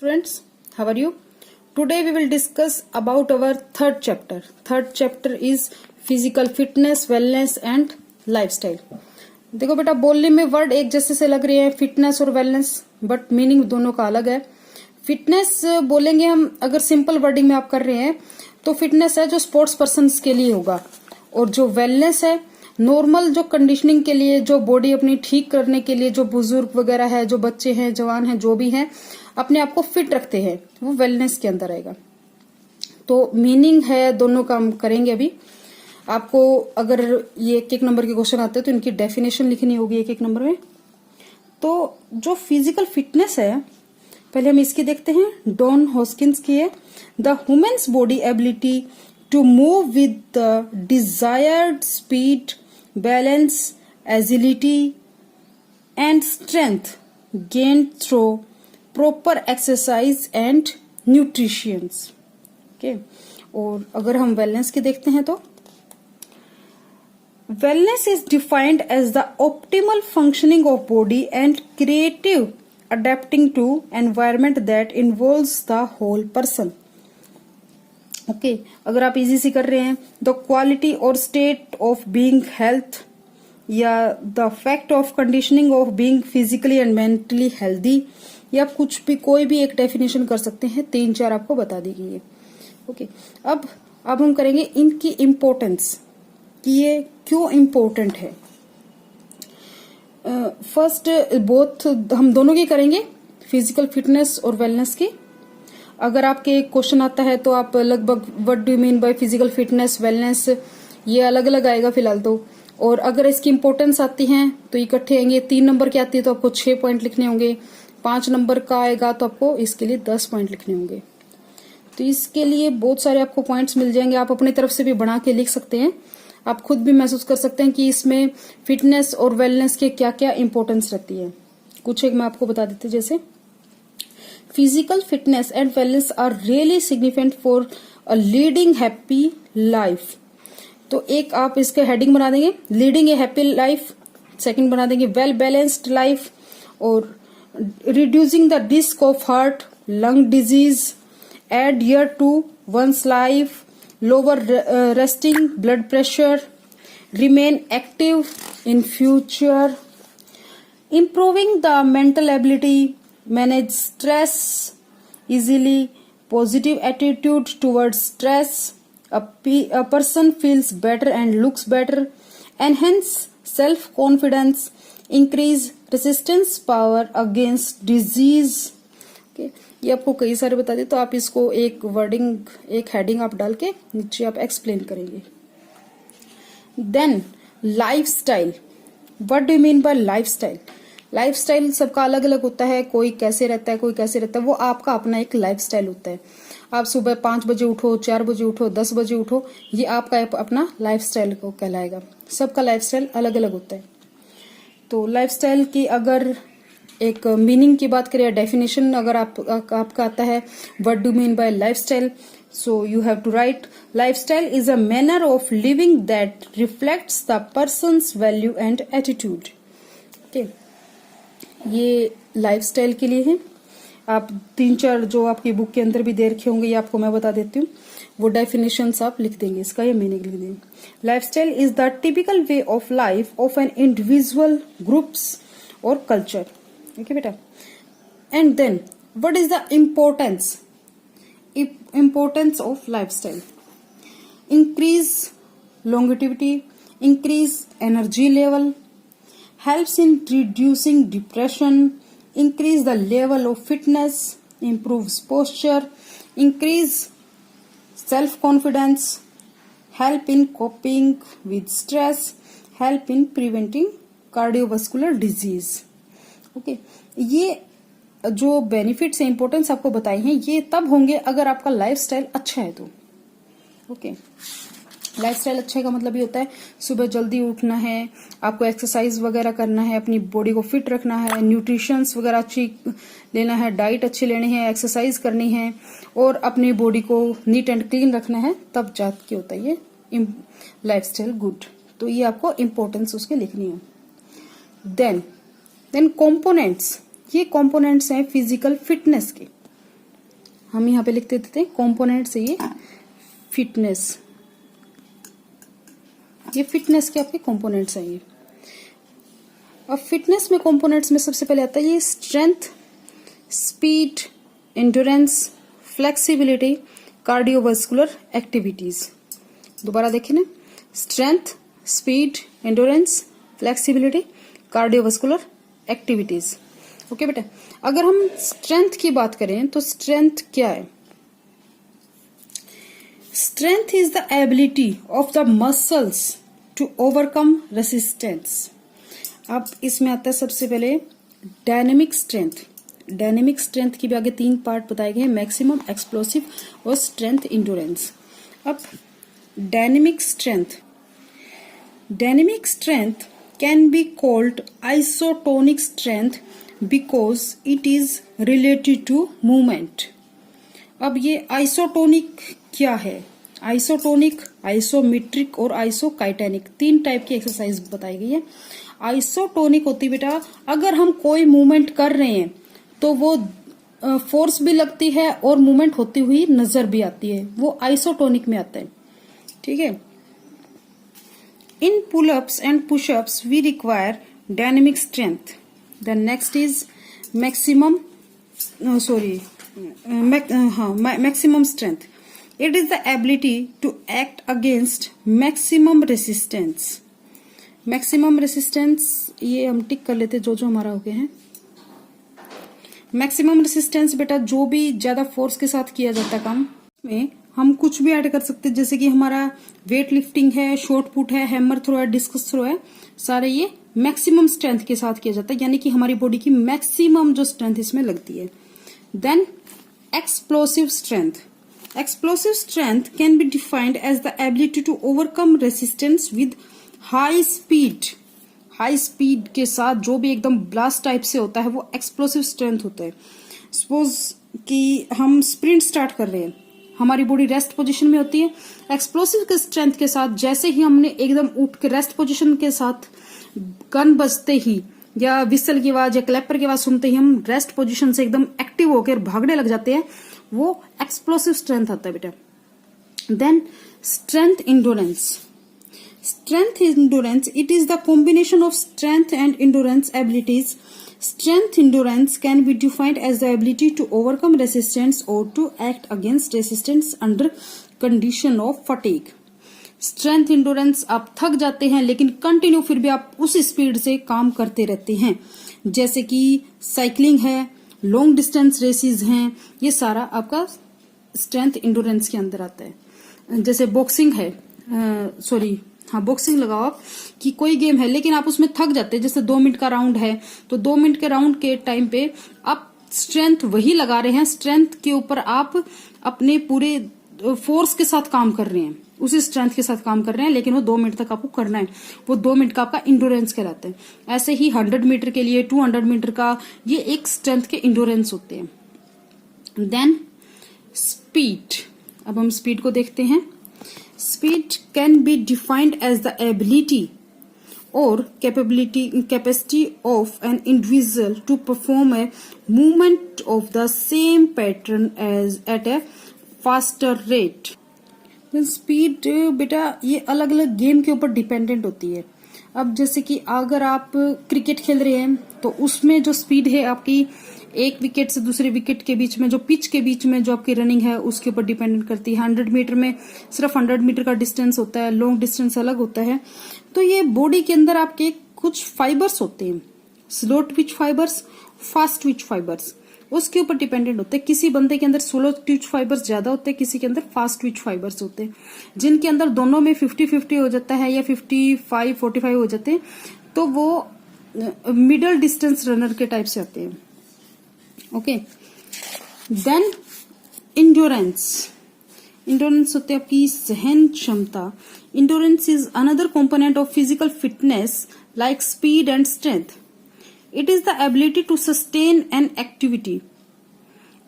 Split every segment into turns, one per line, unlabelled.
Students, how are you? Today we will discuss about our third chapter. Third chapter is physical fitness, wellness and lifestyle. देखो बेटा, बोलने में word एक जैसे से लग रहे हैं, फिटनेस और वेलनेस, बट मीनिंग दोनों का अलग है. फिटनेस बोलेंगे हम, अगर सिंपल वर्डिंग में आप कर रहे हैं तो फिटनेस है जो स्पोर्ट्स पर्सन के लिए होगा, और जो वेलनेस है नॉर्मल जो कंडीशनिंग के लिए, जो बॉडी अपनी ठीक करने के लिए, जो बुजुर्ग वगैरह है, जो बच्चे हैं, जवान हैं, जो भी हैं, अपने आप को फिट रखते हैं, वो वेलनेस के अंदर आएगा. तो मीनिंग है दोनों का हम करेंगे अभी. आपको अगर ये एक नंबर के क्वेश्चन आते हैं तो इनकी डेफिनेशन लिखनी होगी एक नंबर में. तो जो फिजिकल फिटनेस है, पहले हम इसकी देखते हैं. डॉन हॉस्किंस की है, the humans body ability to move with the desired speed, balance, agility and strength gain through proper exercise and nutritions. Okay, और अगर हम वेलनेस की देखते हैं तो wellness is defined as the optimal functioning of body and creative adapting to environment that involves the whole person. Okay, अगर आप easy सी कर रहे हैं, the quality or state of being health या the fact of conditioning of being physically and mentally healthy, या आप कुछ भी कोई भी एक डेफिनेशन कर सकते हैं. 3-4 आपको बता दी गई है. ओके, अब हम करेंगे इनकी इम्पोर्टेंस कि ये क्यों इम्पोर्टेंट है. फर्स्ट बोथ हम दोनों की करेंगे, फिजिकल फिटनेस और वेलनेस की. अगर आपके क्वेश्चन आता है तो आप लगभग what do you mean by physical fitness, wellness, ये अलग अलग आएगा फिलहाल तो. और अगर इसकी इम्पोर्टेंस आती है तो इकट्ठे आएंगे. 3 नंबर की आती है तो आपको 6 पॉइंट लिखने होंगे. 5 नंबर का आएगा तो आपको इसके लिए 10 पॉइंट लिखने होंगे. तो इसके लिए बहुत सारे आपको पॉइंट्स मिल जाएंगे. आप अपनी तरफ से भी बना के लिख सकते हैं. आप खुद भी महसूस कर सकते हैं कि इसमें फिटनेस और वेलनेस के क्या क्या इंपॉर्टेंस रहती है. कुछ एक मैं आपको बता देती हूँ. जैसे physical fitness and wellness are really significant for a leading happy life. तो एक आप इसके हेडिंग बना देंगे, leading a happy life. Second बना देंगे वेल बैलेंस्ड लाइफ, और reducing the risk of heart lung disease, add year to one's life, lower resting blood pressure, remain active in future, improving the mental ability, manage stress easily, positive attitude towards stress, a person feels better and looks better, enhance self confidence, increase resistance power against disease. Okay. ये आपको कई सारे बता दे, तो आप इसको एक wording, एक हेडिंग आप डाल के नीचे आप एक्सप्लेन करेंगे. Then lifestyle. What do you mean by lifestyle? Lifestyle सबका अलग अलग होता है. कोई कैसे रहता है, कोई कैसे रहता है, वो आपका अपना एक लाइफस्टाइल होता है. आप सुबह 5 बजे उठो, 4 बजे उठो, 10 बजे उठो, ये आपका अपना लाइफस्टाइल को कहलाएगा. सबका लाइफस्टाइल अलग अलग होता है. तो लाइफस्टाइल की अगर एक मीनिंग की बात करें, डेफिनेशन अगर आपका आता है, what do mean by lifestyle, so you have to write lifestyle is a manner of living that reflects the person's value and attitude. Okay, ये लाइफस्टाइल के लिए है. आप 3-4 जो आपकी बुक के अंदर भी दे रखे होंगे, ये आपको मैं बता देती हूँ. वो डेफिनेशंस आप लिख देंगे, इसका ये मीनिंग लिख देंगे. Lifestyle is the typical way of life of an individual, groups और कल्चर. Okay, बेटा. And then, what is the importance of lifestyle? Increase longevity, increase energy level, helps in reducing depression, increase the level of fitness, improves posture, increase self-confidence, help in coping with stress, help in preventing cardiovascular disease. Okay, ये जो benefits है, importance आपको बताई हैं, ये तब होंगे अगर आपका लाइफस्टाइल अच्छा है तो. ओके, लाइफस्टाइल अच्छा का मतलब ये होता है सुबह जल्दी उठना है, आपको एक्सरसाइज वगैरह करना है, अपनी बॉडी को फिट रखना है, न्यूट्रिशंस वगैरह अच्छी लेना है, डाइट अच्छी लेनी है, एक्सरसाइज करनी है, और अपनी बॉडी को नीट एंड क्लीन रखना है, तब जाके होता है ये लाइफस्टाइल गुड. तो ये आपको इम्पोर्टेंस उसके लिखनी है. देन कंपोनेंट्स, ये कंपोनेंट्स हैं फिजिकल फिटनेस के. हम यहाँ पे लिख देते हैं कंपोनेंट्स है ये फिटनेस, ये फिटनेस के आपके कंपोनेंट्स हैं ये। अब फिटनेस में कंपोनेंट्स में सबसे पहले आता है ये strength, speed, endurance, flexibility, cardiovascular activities. दोबारा देखें ना, strength, speed, endurance, flexibility, cardiovascular activities. Okay बेटा, अगर हम स्ट्रेंथ की बात करें तो स्ट्रेंथ क्या है? Strength is the ability of the muscles to overcome resistance. अब इसमें आता है सबसे पहले डायनेमिक स्ट्रेंथ। डायनेमिक स्ट्रेंथ की भी आगे 3 पार्ट बताए गए हैं, मैक्सिमम, एक्सप्लोसिव और स्ट्रेंथ इंड्योरेंस। अब dynamic strength, dynamic strength can be called isotonic strength because it is related to movement. अब ये आइसोटोनिक क्या है? आइसोटोनिक, आइसोमेट्रिक और आइसोकाइटेनिक 3 टाइप की एक्सरसाइज बताई गई है। आइसोटोनिक होती बेटा, अगर हम कोई मूवमेंट कर रहे हैं तो वो फोर्स भी लगती है और मूवमेंट होती हुई नजर भी आती है, वो आइसोटोनिक में आता है। ठीक है। In pullups and pushups we require dynamic strength. The next is maximum maximum strength. It is the ability to act against maximum resistance. Maximum resistance ये हम टिक कर लेते जो हमारा हो गया है। मैक्सिमम रेसिस्टेंस बेटा जो भी ज्यादा फोर्स के साथ किया जाता काम में हम कुछ भी ऐड कर सकते हैं, जैसे कि हमारा वेट लिफ्टिंग है, शॉर्ट पुट है, हैमर थ्रो है, डिस्कस थ्रो है, सारे ये मैक्सिमम स्ट्रेंथ के साथ किया जाता है, यानी कि हमारी बॉडी की मैक्सिमम जो स्ट्रेंथ इसमें लगती है। Then explosive strength. Explosive strength can be defined as the ability to overcome resistance with high speed. High speed के साथ जो भी एकदम ब्लास्ट टाइप से होता है वो एक्सप्लोसिव स्ट्रेंथ होता है। सपोज कि हम स्प्रिंट स्टार्ट कर रहे हैं, हमारी बॉडी रेस्ट पोजीशन में होती है, एक्सप्लोसिव के स्ट्रेंथ के साथ जैसे ही हमने एकदम उठ के रेस्ट पोजीशन के साथ गन बजते ही या विसल की आवाज या क्लैपर की आवाज सुनते ही हम रेस्ट पोजीशन से एकदम एक्टिव होकर भागने लग जाते हैं, वो एक्सप्लोसिव स्ट्रेंथ आता है बेटा। Then strength endurance. Strength endurance, it is the combination of strength and endurance abilities. Strength endurance can be defined as the ability to overcome resistance or to act against resistance under condition of fatigue. Strength endurance आप थक जाते हैं लेकिन continue फिर भी आप उस speed से काम करते रहते हैं, जैसे कि साइकिलिंग है, लॉन्ग डिस्टेंस रेसेस हैं, ये सारा आपका स्ट्रेंथ इंडोरेंस के अंदर आता है। जैसे बॉक्सिंग है, बॉक्सिंग लगाओ आप कि कोई गेम है लेकिन आप उसमें थक जाते हैं, जैसे 2 मिनट का राउंड है तो 2 मिनट के राउंड के टाइम पे आप स्ट्रेंथ वही लगा रहे हैं, स्ट्रेंथ के ऊपर आप अपने पूरे फोर्स के साथ काम कर रहे हैं, उसी स्ट्रेंथ के साथ काम कर रहे हैं, लेकिन वो 2 मिनट तक आपको करना है, वो 2 मिनट का आपका इंडोरेंस कहलाता है। ऐसे ही 100 मीटर के लिए 200 मीटर का ये एक स्ट्रेंथ के इंडोरेंस होते हैं। Then speed. अब हम स्पीड को देखते हैं। Speed can be defined as the ability or capacity of an individual to perform a movement of the same pattern as at a faster rate. Speed बेटा ये अलग अलग गेम के ऊपर डिपेंडेंट होती है। अब जैसे कि अगर आप क्रिकेट खेल रहे हैं तो उसमें जो स्पीड है आपकी एक विकेट से दूसरे विकेट के बीच में जो पिच के बीच में जो आपकी रनिंग है उसके ऊपर डिपेंडेंट करती है। 100 मीटर में सिर्फ 100 मीटर का डिस्टेंस होता है, लॉन्ग डिस्टेंस अलग होता है। तो ये बॉडी के अंदर आपके कुछ फाइबर्स होते हैं, slow Twitch fibres, fast Twitch fibres, उसके ऊपर डिपेंडेंट होते हैं। किसी बंदे के अंदर स्लो ट्विच फाइबर्स ज्यादा होते हैं, किसी के अंदर फास्ट ट्विच फाइबर्स होते हैं। जिनके अंदर दोनों में 50-50 हो जाता है या 55-45 हो जाते हैं तो वो मिडल डिस्टेंस रनर के टाइप से आते हैं। ओके। Then endurance. इंड्योरेंस होते हैं आपकी सहन क्षमता। Endurance is another component of physical fitness like speed and strength. It is the ability to sustain an activity.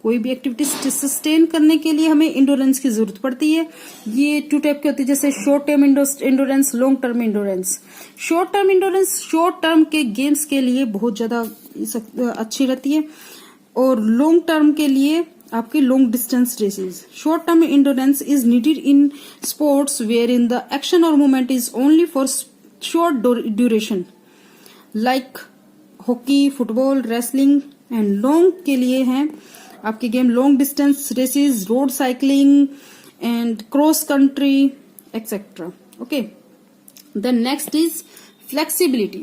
कोई भी एक्टिविटी सस्टेन करने के लिए हमें इंडोरेंस की जरूरत पड़ती है। ये 2 टाइप की होती है, जैसे short term endurance, long term endurance. Short term endurance short term के गेम्स के लिए बहुत ज्यादा अच्छी रहती है और लॉन्ग टर्म के लिए आपके long distance races. Short term endurance is needed in sports where in the action और movement is only for short duration, like hockey, football, wrestling. And long के लिए हैं आपके game long distance races, road cycling and cross country etcetera. Okay, then next is flexibility.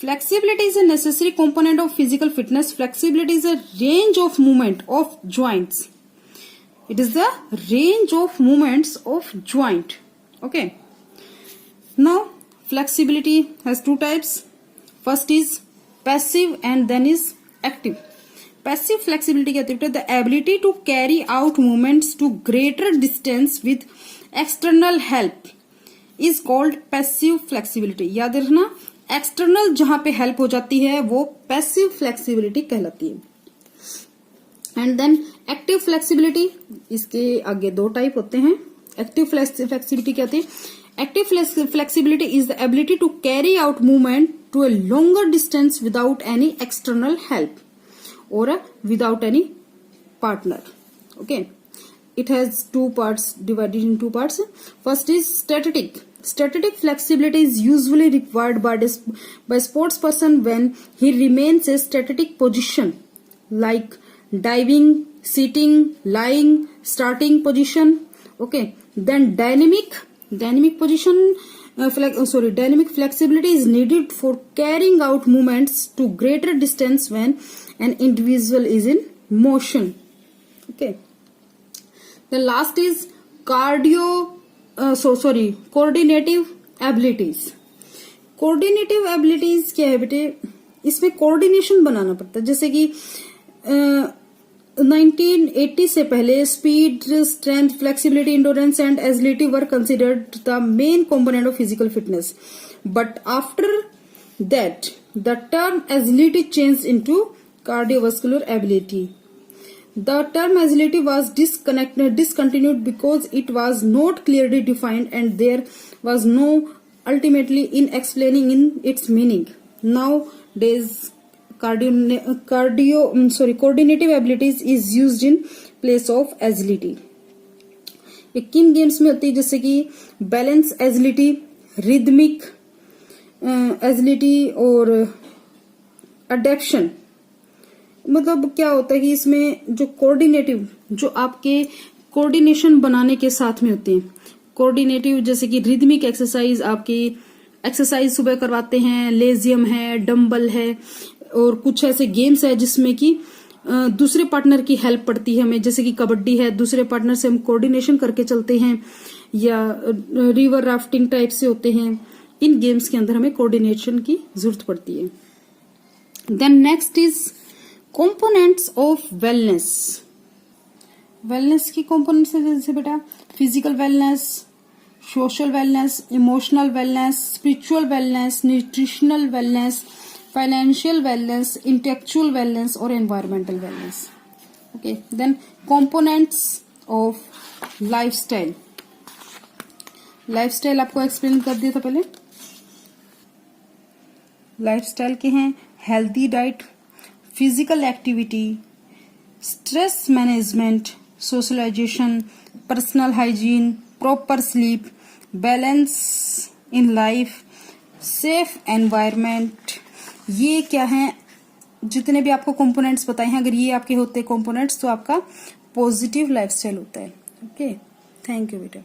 Flexibility is a necessary component of physical fitness. Flexibility is a range of movement of joints. It is the range of movements of joint. Okay. Now, flexibility has two types. First is passive and then is active. Passive flexibility क्या होती है? The ability to carry out movements to greater distance with external help is called passive flexibility. याद रखना, external जहां पे help हो जाती है वो पैसिव फ्लेक्सिबिलिटी कहलाती है। एंड देन एक्टिव फ्लेक्सिबिलिटी, इसके आगे दो टाइप होते हैं। एक्टिव फ्लेक्सिबिलिटी क्या होती है? Active flexibility is the ability to carry out movement to a longer distance without any external help और without any partner. Okay, it has two parts, divided in two parts. First is static. Static flexibility is usually required by sports person when he remains a static position, like diving, sitting, lying, starting position. Okay, then dynamic position dynamic flexibility is needed for carrying out movements to greater distance when an individual is in motion. Okay, the last is coordinative abilities. Coordinative abilities क्या है बेटे? इसमें coordination बनाना पड़ता है। जैसे कि 1980 से पहले speed, strength, flexibility, endurance and agility were considered the main component of physical fitness, but after that the term agility changed into cardiovascular ability. The term agility was discontinued because it was not clearly defined and there was no ultimately in explaining in its meaning. Nowadays, coordinative abilities is used in place of agility. ये किन games में होती है? जैसे कि balance agility, rhythmic agility और adaptation. मतलब क्या होता है कि इसमें जो कोऑर्डिनेटिव, जो आपके कोऑर्डिनेशन बनाने के साथ में होते हैं। कोऑर्डिनेटिव जैसे कि रिदमिक एक्सरसाइज, आपकी एक्सरसाइज सुबह करवाते हैं, लेजियम है, डंबल है और कुछ ऐसे गेम्स है जिसमें कि दूसरे पार्टनर की हेल्प पड़ती है हमें। जैसे कि कबड्डी है, दूसरे पार्टनर से हम कोऑर्डिनेशन करके चलते हैं, या रिवर राफ्टिंग टाइप से होते हैं। इन गेम्स के अंदर हमें कोऑर्डिनेशन की जरूरत पड़ती है। Then next is components of wellness. Wellness की कंपोनेंट्स है जैसे बेटा physical wellness, social wellness, emotional wellness, spiritual wellness, nutritional wellness, financial wellness, intellectual wellness और environmental wellness. Okay, then components of lifestyle. Lifestyle आपको एक्सप्लेन कर दिया था पहले। लाइफस्टाइल के हैं healthy diet, physical activity, stress management, socialization, personal hygiene, proper sleep, balance in life, safe environment. ये क्या है? जितने भी आपको कंपोनेंट्स बताए हैं, अगर ये आपके होते हैं कंपोनेंट्स तो आपका पॉजिटिव लाइफस्टाइल होता है। ओके, थैंक यू बेटा।